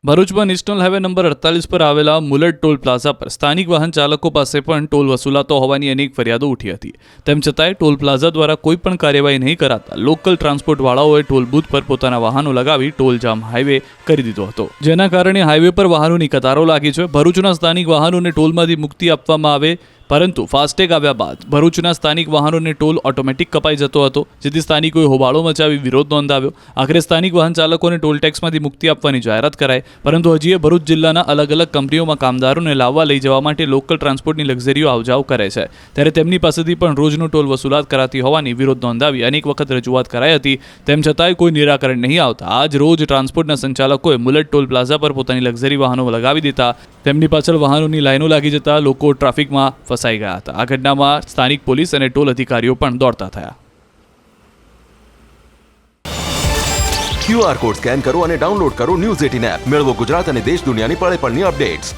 ભરૂચમાં national highway number 48 પર આવેલા મુલટ ટોલ પ્લાઝા પર સ્થાનિક વાહન ચાલકો પાસે પણ ટોલ વસૂલાતો હોવાની અનેક ફરિયાદો ઉઠી હતી. તેમ છતાંય ટોલ પ્લાઝા દ્વારા કોઈ પણ કાર્યવાહી નહીં કરાતા લોકલ ટ્રાન્સપોર્ટવાળાઓએ ટોલ બૂથ પર પોતાના વાહનો લગાવી ટોલ જામ હાઈવે કરી દીધો હતો, જેના કારણે હાઈવે પર વાહનોની કતારો લાગી છે. ભરૂચના સ્થાનિક વાહનોને ટોલમાંથી મુક્તિ આપવામાં આવે, પરંતુ ફાસ્ટેગ આવ્યા બાદ ભરૂચના સ્થાનિક વાહનોને ટોલ ઓટોમેટિક કપાઈ જતો હતો, જેથી સ્થાનિકોએ હોબાળો મચાવી વિરોધ નોંધાવ્યો. આખરે સ્થાનિક વાહન ચાલકોને ટોલ ટેક્સમાંથી મુક્તિ આપવાની જાહેરાત કરાઈ, પરંતુ હજીએ ભરૂચ જિલ્લાના અલગ અલગ કંપનીઓમાં કામદારોને લાવવા લઈ જવા માટે લોકલ ટ્રાન્સપોર્ટની લક્ઝરીઓ આવજાવ કરે છે, ત્યારે તેમની પાસેથી પણ રોજનો ટોલ વસૂલાત કરાતી હોવાની વિરોધ નોંધાવી અનેક વખત રજૂઆત કરાઈ હતી. તેમ છતાંય કોઈ નિરાકરણ નહીં આવતા આજ રોજ ટ્રાન્સપોર્ટના સંચાલકોએ મુલટ ટોલ પ્લાઝા પર પોતાની લક્ઝરી વાહનો લગાવી દીધા. તેમની પાછળ વાહનોની લાઈનો લાગી જતા લોકો ટ્રાફિકમાં ફસાઈ ગયા હતા. આ ઘટનામાં સ્થાનિક પોલીસ અને ટોલ અધિકારીઓ પણ દોડતા થયા. QR કોડ સ્કેન કરો અને ડાઉનલોડ કરો ન્યૂઝ 18 એપ. મેળવો ગુજરાત અને દેશ દુનિયાની પળે પળની અપડેટ્સ.